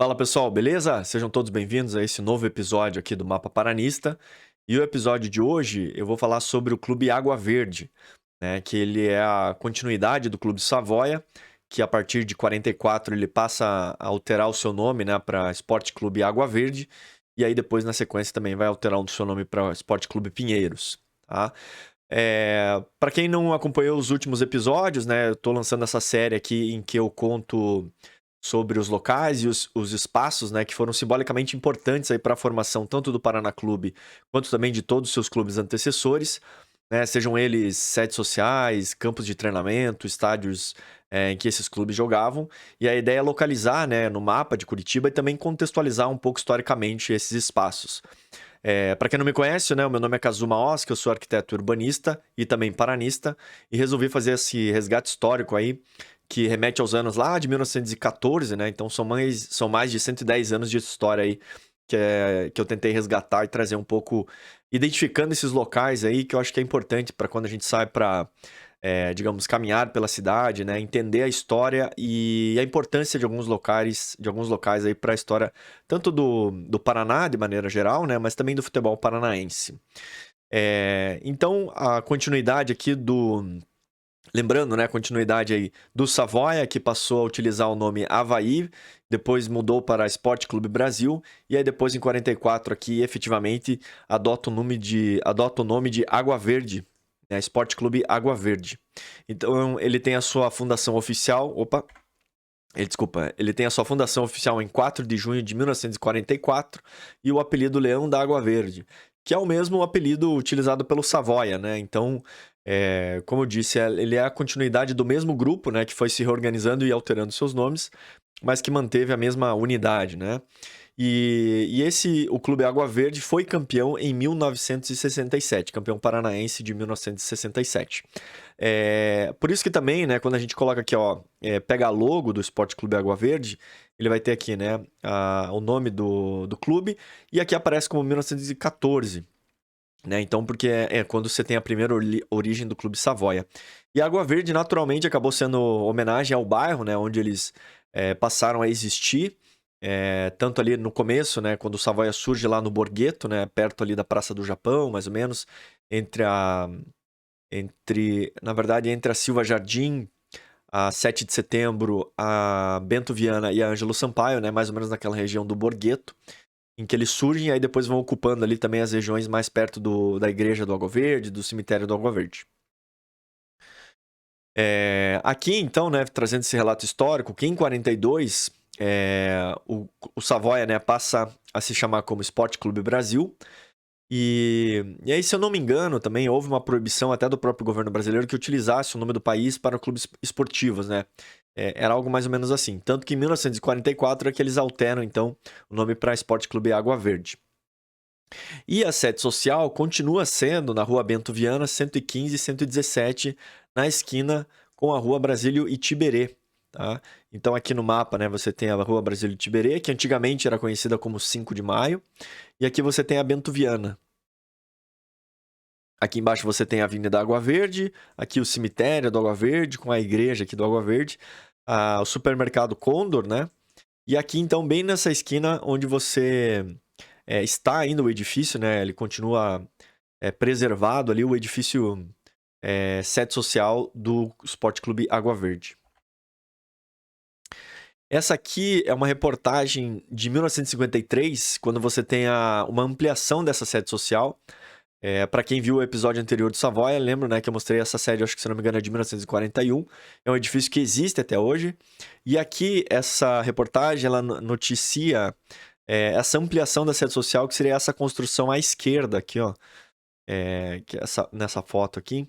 Fala pessoal, beleza? Sejam todos bem-vindos a esse novo episódio aqui do Mapa Paranista. E o episódio de hoje eu vou falar sobre o Clube Água Verde, né? Que ele é a continuidade do Clube Savoia, que a partir de 44 ele passa a alterar o seu nome, né, para Esporte Clube Água Verde. E aí depois na sequência também vai alterar o seu nome para Esporte Clube Pinheiros, tá? Para quem não acompanhou os últimos episódios, né, eu tô lançando essa série aqui em que eu conto sobre os locais e os espaços, né, que foram simbolicamente importantes aí para a formação tanto do Paraná Clube quanto também de todos os seus clubes antecessores, né, sejam eles sedes sociais, campos de treinamento, estádios em que esses clubes jogavam. E a ideia é localizar, né, no mapa de Curitiba e também contextualizar um pouco historicamente esses espaços. Para quem não me conhece, né, o meu nome é Kazuma Oski, eu sou arquiteto urbanista e também paranista, e resolvi fazer esse resgate histórico aí, que remete aos anos lá de 1914, né? Então são mais de 110 anos de história aí que eu tentei resgatar e trazer um pouco, identificando esses locais aí, que eu acho que é importante para quando a gente sai para, digamos, caminhar pela cidade, né? Entender a história e a importância de alguns locais aí para a história, tanto do Paraná, de maneira geral, né? Mas também do futebol paranaense. Então, a continuidade aqui do. Lembrando, né, a continuidade aí do Savoia, que passou a utilizar o nome Avaí, depois mudou para Esporte Clube Brasil, e aí depois em 44 aqui, efetivamente, adota o nome de Água Verde, né, Esporte Clube Água Verde. Então, ele tem a sua fundação oficial, ele tem a sua fundação oficial em 4 de junho de 1944 e o apelido Leão da Água Verde, que é o mesmo apelido utilizado pelo Savoia, né? Então, como eu disse, ele é a continuidade do mesmo grupo, né? Que foi se reorganizando e alterando seus nomes, mas que manteve a mesma unidade, né? O Clube Água Verde foi campeão em 1967, campeão paranaense de 1967. Por isso que também, né, quando a gente coloca aqui, ó, pega a logo do Esporte Clube Água Verde, ele vai ter aqui, né, o nome do clube, e aqui aparece como 1914, né, então porque é quando você tem a primeira origem do Clube Savoia. E Água Verde, naturalmente, acabou sendo homenagem ao bairro, né, onde eles passaram a existir, tanto ali no começo, né, quando o Savoia surge lá no Borghetto, né, perto ali da Praça do Japão, mais ou menos, na verdade, entre a Silva Jardim, a 7 de Setembro, a Bento Viana e a Ângelo Sampaio, né, mais ou menos naquela região do Borghetto, em que eles surgem e aí depois vão ocupando ali também as regiões mais perto da igreja do Água Verde, do cemitério do Água Verde. Aqui, então, né, trazendo esse relato histórico, que em 42 o Savoia, né, passa a se chamar como Esporte Clube Brasil. E aí, se eu não me engano, também houve uma proibição até do próprio governo brasileiro que utilizasse o nome do país para clubes esportivos, né? Era algo mais ou menos assim. Tanto que em 1944 é que eles alteram, então, o nome para Esporte Clube Água Verde. E a sede social continua sendo na Rua Bento Viana, 115 e 117, na esquina com a Rua Brasílio e Tiberê, tá? Então, aqui no mapa, né, você tem a Rua Brasílio e Tiberê, que antigamente era conhecida como 5 de Maio, e aqui você tem a Bento Viana. Aqui embaixo você tem a Avenida Água Verde, aqui o cemitério do Água Verde, com a igreja aqui do Água Verde, o supermercado Condor, né? E aqui, então, bem nessa esquina onde você está ainda o edifício, né? Ele continua preservado ali, o edifício sede social do Esporte Clube Água Verde. Essa aqui é uma reportagem de 1953, quando você tem uma ampliação dessa sede social. Para quem viu o episódio anterior do Savoia, lembro, né, que eu mostrei essa sede, acho que se não me engano é de 1941. É um edifício que existe até hoje. E aqui, essa reportagem, ela noticia essa ampliação da sede social, que seria essa construção à esquerda aqui, ó. Nessa foto aqui,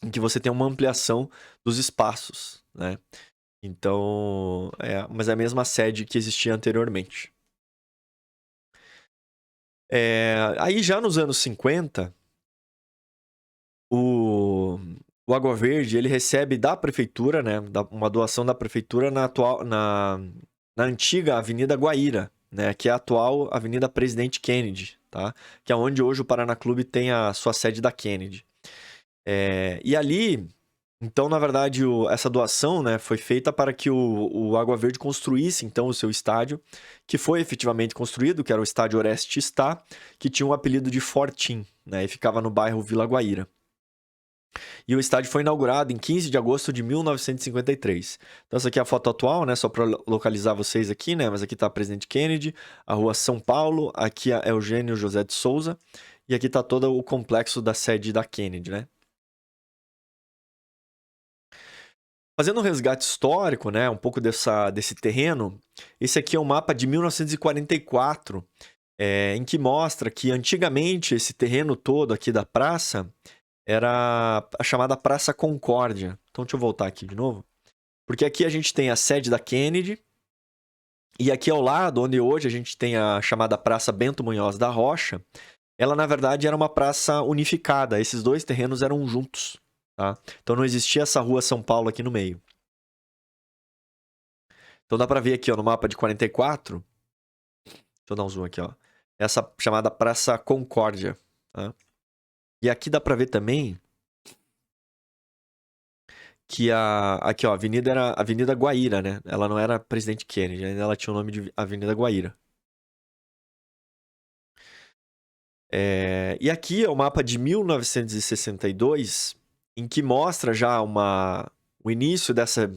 em que você tem uma ampliação dos espaços, né? Então, mas é a mesma sede que existia anteriormente. Aí já nos anos 50, o Água Verde, ele recebe da prefeitura, né, uma doação da prefeitura na antiga Avenida Guaíra, né, que é a atual Avenida Presidente Kennedy, tá? Que é onde hoje o Paraná Clube tem a sua sede da Kennedy. E ali, Então, na verdade, essa doação, né, foi feita para que o Água Verde construísse, então, o seu estádio, que foi efetivamente construído, que era o Estádio Oreste Star, que tinha o apelido de Fortim, né, e ficava no bairro Vila Guaíra. E o estádio foi inaugurado em 15 de agosto de 1953. Então, essa aqui é a foto atual, né? Só para localizar vocês aqui, né? Mas aqui está a Presidente Kennedy, a rua São Paulo, aqui é Eugênio José de Souza, e aqui está todo o complexo da sede da Kennedy, né? Fazendo um resgate histórico, né? Um pouco desse terreno, esse aqui é um mapa de 1944, em que mostra que antigamente esse terreno todo aqui da praça era a chamada Praça Concórdia. Então, deixa eu voltar aqui de novo. Porque aqui a gente tem a sede da Kennedy, e aqui ao lado, onde hoje a gente tem a chamada Praça Bento Munhoz da Rocha, ela na verdade era uma praça unificada. Esses dois terrenos eram juntos, tá? Então não existia essa rua São Paulo aqui no meio. Então dá pra ver aqui, ó, no mapa de 44. Deixa eu dar um zoom aqui, ó. Essa chamada Praça Concórdia, tá? E aqui dá pra ver também que aqui, ó, a avenida era Avenida Guaíra, né? Ela não era Presidente Kennedy, ainda ela tinha o nome de Avenida Guaíra. E aqui é o mapa de 1962, em que mostra já o início dessa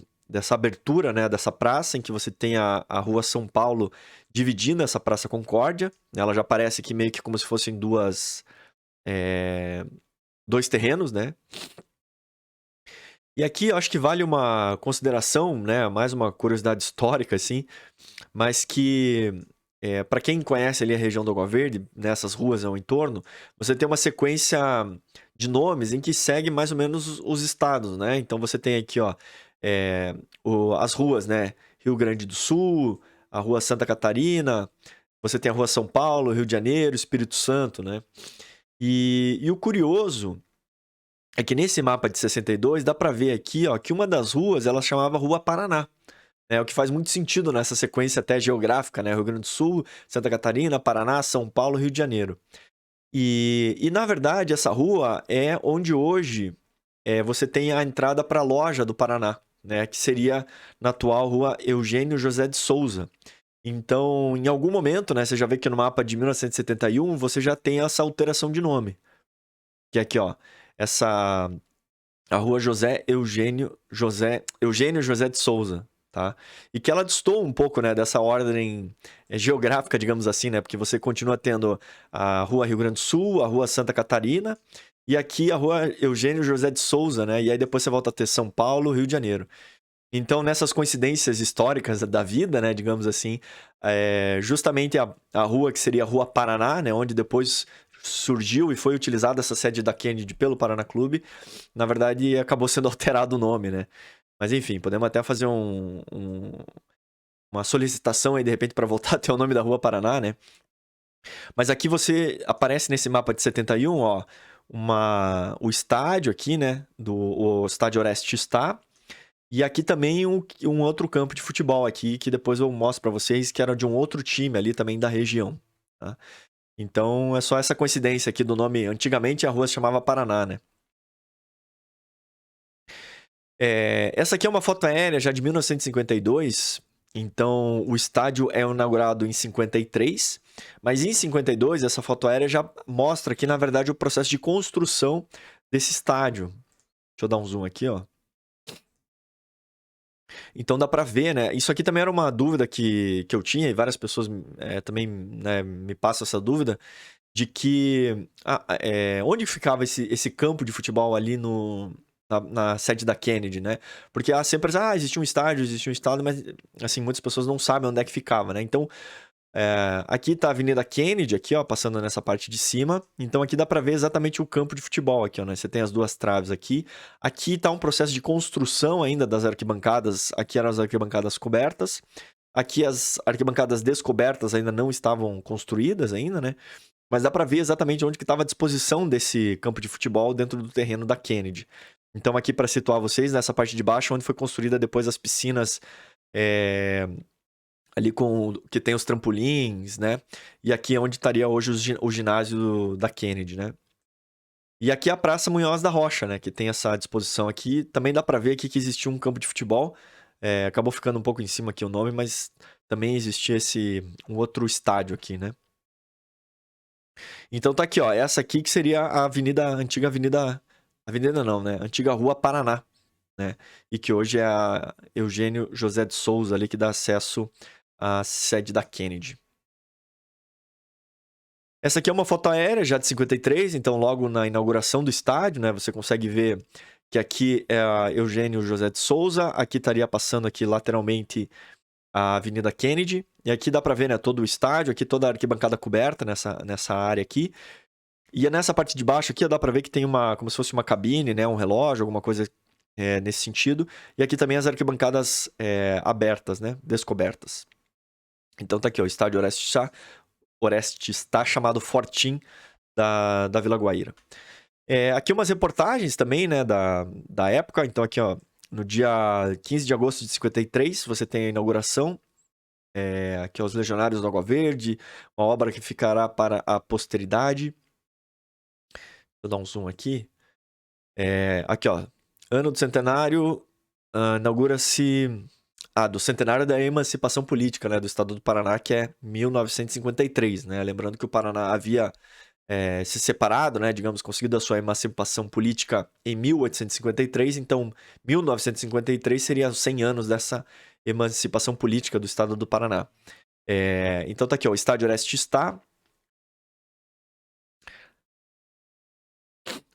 abertura, né, dessa praça, em que você tem a Rua São Paulo dividindo essa Praça Concórdia. Ela já aparece aqui meio que como se fossem dois terrenos, né? E aqui eu acho que vale uma consideração, né, mais uma curiosidade histórica, assim, mas que para quem conhece ali a região do Água Verde, nessas ruas ao entorno, você tem uma sequência de nomes em que segue mais ou menos os estados, né? Então você tem aqui, ó, as ruas, né? Rio Grande do Sul, a Rua Santa Catarina, você tem a Rua São Paulo, Rio de Janeiro, Espírito Santo, né? E o curioso é que nesse mapa de 62 dá para ver aqui, ó, que uma das ruas ela chamava Rua Paraná. O que faz muito sentido nessa sequência até geográfica, né? Rio Grande do Sul, Santa Catarina, Paraná, São Paulo, Rio de Janeiro. E na verdade, essa rua é onde hoje você tem a entrada para a loja do Paraná, né? Que seria na atual rua Eugênio José de Souza. Então, em algum momento, né? Você já vê que no mapa de 1971 você já tem essa alteração de nome. Que é aqui, ó. A rua Eugênio José de Souza, tá? E que ela destoa um pouco, né, dessa ordem geográfica, digamos assim, né? Porque você continua tendo a rua Rio Grande do Sul, a rua Santa Catarina, e aqui a rua Eugênio José de Souza, né? E aí depois você volta a ter São Paulo, Rio de Janeiro. Então, nessas coincidências históricas da vida, né, digamos assim, justamente a rua que seria a Rua Paraná, né, onde depois surgiu e foi utilizada essa sede da Kennedy pelo Paraná Clube, na verdade acabou sendo alterado o nome, né? Mas enfim, podemos até fazer uma solicitação aí de repente para voltar a ter o nome da Rua Paraná, né? Mas aqui você aparece nesse mapa de 71, ó, o estádio aqui, né, o estádio Oreste está. E aqui também um outro campo de futebol aqui, que depois eu mostro para vocês, que era de um outro time ali também da região, tá? Então é só essa coincidência aqui do nome. Antigamente a rua se chamava Paraná, né? Essa aqui é uma foto aérea já de 1952. Então o estádio é inaugurado em 53. Mas em 52 essa foto aérea já mostra aqui, na verdade, o processo de construção desse estádio. Deixa eu dar um zoom aqui, ó. Então dá pra ver, né? Isso aqui também era uma dúvida que eu tinha, e várias pessoas também, né, me passam essa dúvida, de que onde ficava esse campo de futebol ali na sede da Kennedy, né? Porque sempre existia um estádio, existia um estádio, mas assim, muitas pessoas não sabem onde é que ficava, né? Então, aqui tá a Avenida Kennedy, aqui, ó, passando nessa parte de cima. Então aqui dá pra ver exatamente o campo de futebol aqui, ó, né? Você tem as duas traves aqui. Aqui tá um processo de construção ainda das arquibancadas. Aqui eram as arquibancadas cobertas. Aqui as arquibancadas descobertas ainda não estavam construídas ainda, né? Mas dá pra ver exatamente onde que estava a disposição desse campo de futebol dentro do terreno da Kennedy. Então aqui para situar vocês, nessa parte de baixo, onde foi construída depois as piscinas ali que tem os trampolins, né? E aqui é onde estaria hoje o ginásio da Kennedy, né? E aqui é a Praça Munhoz da Rocha, né? Que tem essa disposição aqui. Também dá pra ver aqui que existia um campo de futebol. Acabou ficando um pouco em cima aqui o nome, mas também existia um outro estádio aqui, né? Então tá aqui, ó. Essa aqui que seria a antiga avenida... Avenida não, né? Antiga Rua Paraná, né? E que hoje é a Eugênio José de Souza ali, que dá acesso à sede da Kennedy. Essa aqui é uma foto aérea já de 53, então logo na inauguração do estádio, né? Você consegue ver que aqui é a Eugênio José de Souza, aqui estaria passando aqui lateralmente a Avenida Kennedy, e aqui dá pra ver, né, todo o estádio, aqui toda a arquibancada coberta nessa área aqui. E nessa parte de baixo aqui dá pra ver que tem como se fosse uma cabine, né, um relógio, alguma coisa nesse sentido. E aqui também as arquibancadas abertas, né, descobertas. Então tá aqui, ó, o estádio Orestes está chamado Fortim da Vila Guaíra. Aqui umas reportagens também, né, da época. Então aqui, ó, no dia 15 de agosto de 53, você tem a inauguração. Aqui, ó, os Legionários do Água Verde, uma obra que ficará para a posteridade. Vou dar um zoom aqui. Aqui, ó, ano do centenário, inaugura-se... do centenário da emancipação política, né, do estado do Paraná, que é 1953, né? Lembrando que o Paraná havia se separado, né, digamos, conseguido a sua emancipação política em 1853, então 1953 seria os 100 anos dessa emancipação política do estado do Paraná. Então tá aqui, ó, o estádio Orestes está.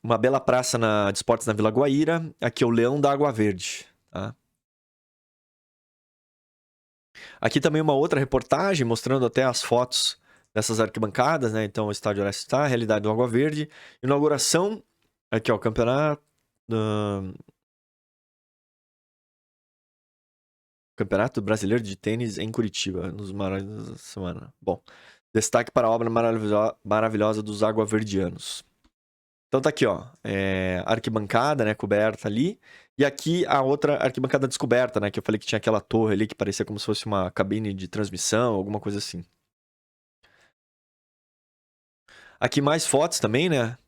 Uma bela praça de esportes na Vila Guaíra. Aqui é o Leão da Água Verde, tá? Aqui também uma outra reportagem mostrando até as fotos dessas arquibancadas, né? Então, o estádio Orestes está, realidade do Água Verde. Inauguração, aqui ó, o campeonato... Campeonato Brasileiro de Tênis em Curitiba, nos maravilhosos da semana. Bom, destaque para a obra maravilhosa dos aguaverdianos. Então tá aqui, ó, arquibancada, né, coberta ali. E aqui a outra arquibancada descoberta, né, que eu falei que tinha aquela torre ali que parecia como se fosse uma cabine de transmissão, alguma coisa assim. Aqui mais fotos também, né?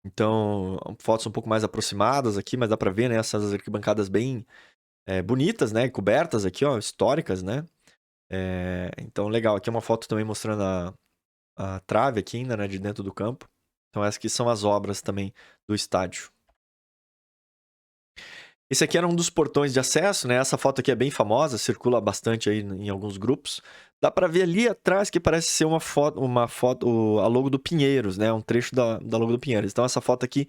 Então, fotos um pouco mais aproximadas aqui, mas dá pra ver, né, essas arquibancadas bem bonitas, né, cobertas aqui, ó, históricas, né? Então, legal. Aqui é uma foto também mostrando a trave aqui ainda, né, de dentro do campo. Então, essas aqui são as obras também do estádio. Esse aqui era um dos portões de acesso, né? Essa foto aqui é bem famosa, circula bastante aí em alguns grupos. Dá pra ver ali atrás que parece ser uma foto, a logo do Pinheiros, né? Um trecho da logo do Pinheiros. Então, essa foto aqui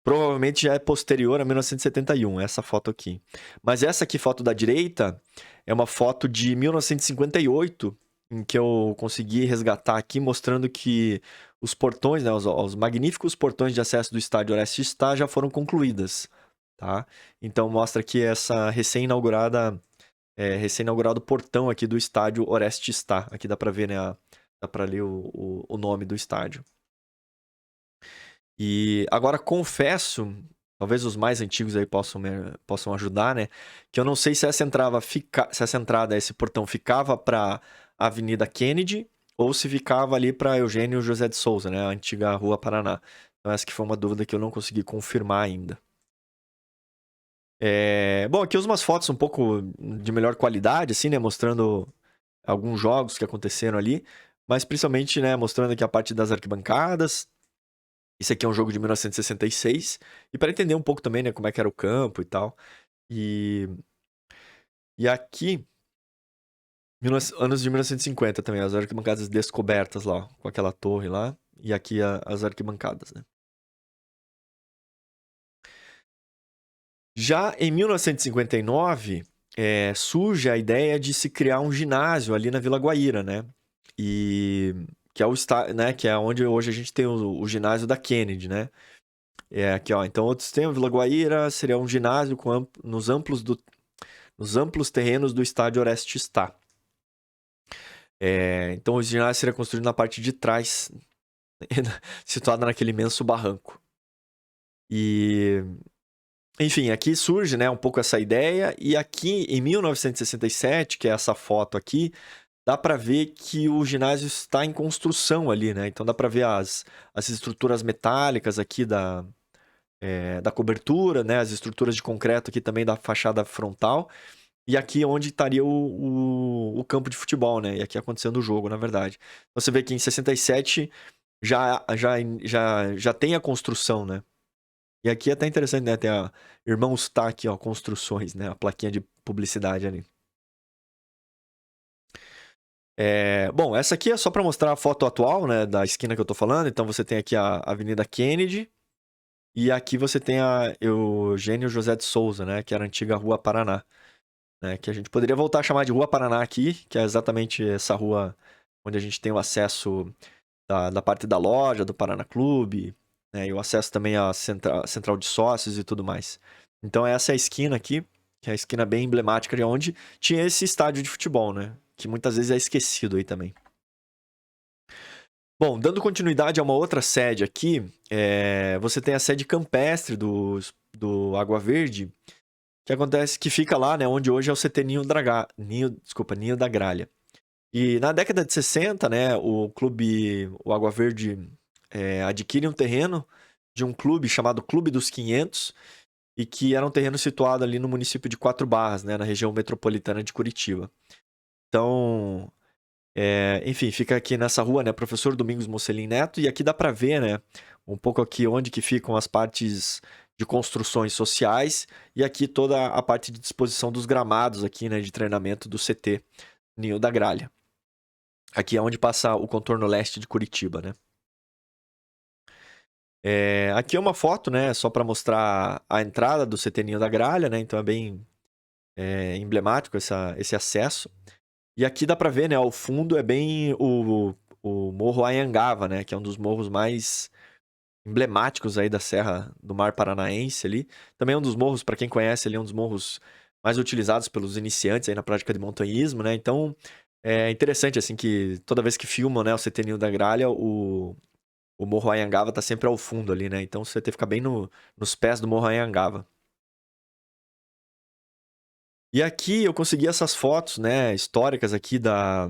provavelmente já é posterior a 1971, essa foto aqui. Mas essa aqui, foto da direita, é uma foto de 1958, em que eu consegui resgatar aqui, mostrando que os portões, né, os magníficos portões de acesso do estádio Orestes Está já foram concluídas, tá? Então mostra aqui essa recém-inaugurado portão aqui do estádio Orestes Está. Aqui dá pra ver, né, dá pra ler o nome do estádio. E agora confesso, talvez os mais antigos aí possam ajudar, né? Que eu não sei se essa entrada, esse portão ficava para a Avenida Kennedy ou se ficava ali para Eugênio José de Souza, né? A antiga Rua Paraná. Então essa que foi uma dúvida que eu não consegui confirmar ainda. Bom, aqui umas fotos um pouco de melhor qualidade, assim, né? Mostrando alguns jogos que aconteceram ali, mas principalmente, né? Mostrando aqui a parte das arquibancadas. Esse aqui é um jogo de 1966. E para entender um pouco também, né, como é que era o campo e tal. E aqui, anos de 1950 também, as arquibancadas descobertas lá, ó, com aquela torre lá. E aqui as arquibancadas, né. Já em 1959, surge a ideia de se criar um ginásio ali na Vila Guaíra, né? E que é onde hoje a gente tem o ginásio da Kennedy, né? Aqui, ó. Então, outro sistema, Vila Guaíra, seria um ginásio nos amplos terrenos do estádio Orestes Está. Então, o ginásio seria construído na parte de trás, situado naquele imenso barranco. E, enfim, aqui surge, né, um pouco essa ideia. E aqui, em 1967, que é essa foto aqui, dá para ver que o ginásio está em construção ali, né? Então dá para ver as estruturas metálicas aqui da cobertura, né? As estruturas de concreto aqui também da fachada frontal. E aqui é onde estaria o campo de futebol, né? E aqui acontecendo o jogo, na verdade. Você vê que em 67 já tem a construção, né? E aqui é até interessante, né? Tem a Irmãos Tá aqui, ó, construções, né? A plaquinha de publicidade ali. Bom, essa aqui é só para mostrar a foto atual, né? Da esquina que eu tô falando. Então você tem aqui a Avenida Kennedy. E aqui você tem a Eugênio José de Souza, né? Que era a antiga Rua Paraná. Né, que a gente poderia voltar a chamar de Rua Paraná aqui, que é exatamente essa rua onde a gente tem o acesso da parte da loja, do Paraná Clube, né, e o acesso também à central de sócios e tudo mais. Então essa é a esquina aqui, que é a esquina bem emblemática de onde tinha esse estádio de futebol, né? Que muitas vezes é esquecido aí também. Bom, dando continuidade a uma outra sede aqui, você tem a sede campestre do Água Verde, que acontece que fica lá, né, onde hoje é o CT Ninho da Gralha. E na década de 60, né, o Água Verde adquire um terreno de um clube chamado Clube dos 500, e que era um terreno situado ali no município de Quatro Barras, né, na região metropolitana de Curitiba. Então, enfim, fica aqui nessa rua, né, Professor Domingos Mocelin Neto, e aqui dá para ver, né, um pouco aqui onde que ficam as partes de construções sociais e aqui toda a parte de disposição dos gramados aqui, né, de treinamento do CT Ninho da Gralha. Aqui é onde passa o contorno leste de Curitiba, né. Aqui é uma foto, né, só para mostrar a entrada do CT Ninho da Gralha, né, então é bem emblemático esse acesso. E aqui dá para ver, né, ao fundo é bem o Morro Anhangava, né, que é um dos morros mais emblemáticos aí da Serra do Mar Paranaense ali. Também é um dos morros, para quem conhece, ali é um dos morros mais utilizados pelos iniciantes aí na prática de montanhismo, né? Então, é interessante, assim, que toda vez que filmam, né, o CT Ninho da Gralha, o Morro Anhangava tá sempre ao fundo ali, né? Então, o CT fica bem nos pés do Morro Anhangava. E aqui eu consegui essas fotos, né, históricas aqui da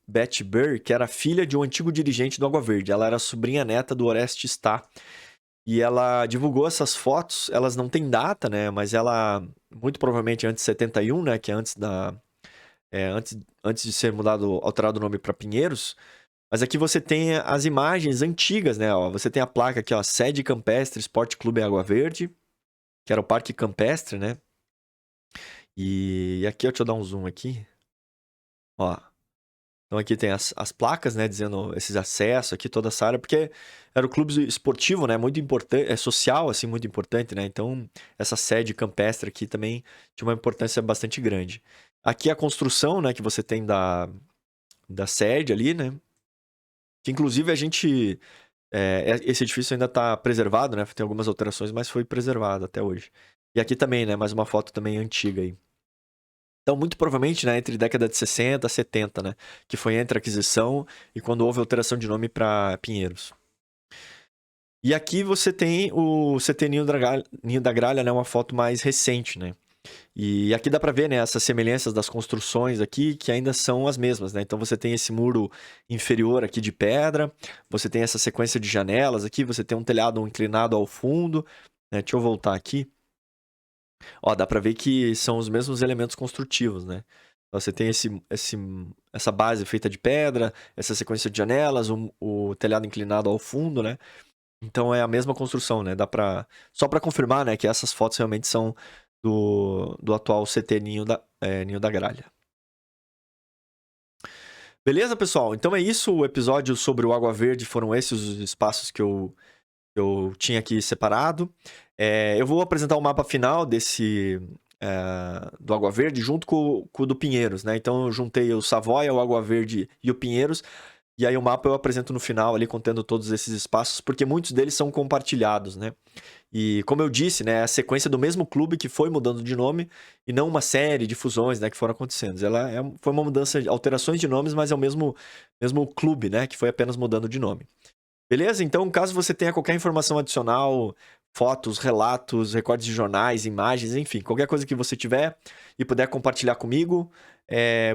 Beth Burr, que era filha de um antigo dirigente do Água Verde. Ela era sobrinha neta do Orestes Stá. E ela divulgou essas fotos, elas não têm data, né? Mas ela, muito provavelmente antes de 71, né? Que é antes de ser alterado o nome para Pinheiros. Mas aqui você tem as imagens antigas, né? Ó, você tem a placa aqui, ó, Sede Campestre Esporte Clube Água Verde, que era o Parque Campestre, né? E aqui, deixa eu dar um zoom aqui. Ó, então aqui tem as placas, né, dizendo esses acessos aqui, toda essa área, porque era o clube esportivo, né, muito importante, social, assim, muito importante, né, então essa sede campestre aqui também tinha uma importância bastante grande. Aqui a construção, né, que você tem da sede ali, né, que inclusive a gente, esse edifício ainda está preservado, né, tem algumas alterações, mas foi preservado até hoje. E aqui também, né, mais uma foto também antiga aí. Então, muito provavelmente, né, entre década de 60 e 70, né, que foi entre a aquisição e quando houve alteração de nome para Pinheiros. E aqui você tem o CT Ninho da Gralha, né, uma foto mais recente, né. E aqui dá para ver, né, essas semelhanças das construções aqui, que ainda são as mesmas, né. Então, você tem esse muro inferior aqui de pedra, você tem essa sequência de janelas aqui, você tem um telhado inclinado ao fundo, né. Deixa eu voltar aqui. Ó, dá pra ver que são os mesmos elementos construtivos, né? Você tem essa base feita de pedra, essa sequência de janelas, o telhado inclinado ao fundo, né? Então é a mesma construção, né? Só pra confirmar, né, que essas fotos realmente são do atual CT Ninho da Gralha. Beleza, pessoal? Então é isso, o episódio sobre o Água Verde foram esses os espaços que eu tinha aqui separado. Eu vou apresentar o mapa final do Água Verde junto com o do Pinheiros, né? Então eu juntei o Savoia, o Água Verde e o Pinheiros. E aí o mapa eu apresento no final ali contendo todos esses espaços, porque muitos deles são compartilhados, né? E como eu disse, né, a sequência do mesmo clube que foi mudando de nome e não uma série de fusões, né, que foram acontecendo. Foi uma mudança, alterações de nomes, mas é o mesmo clube, né, que foi apenas mudando de nome. Beleza? Então, caso você tenha qualquer informação adicional, fotos, relatos, recortes de jornais, imagens, enfim, qualquer coisa que você tiver e puder compartilhar comigo,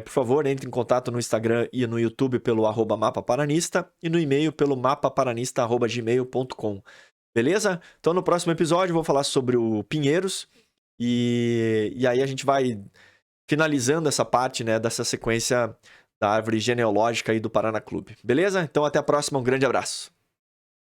por favor, entre em contato no Instagram e no YouTube pelo @mapaparanista e no e-mail pelo mapaparanista@gmail.com. Beleza? Então no próximo episódio eu vou falar sobre o Pinheiros e aí a gente vai finalizando essa parte, né, dessa sequência da árvore genealógica aí do Paraná Clube. Beleza? Então até a próxima, um grande abraço.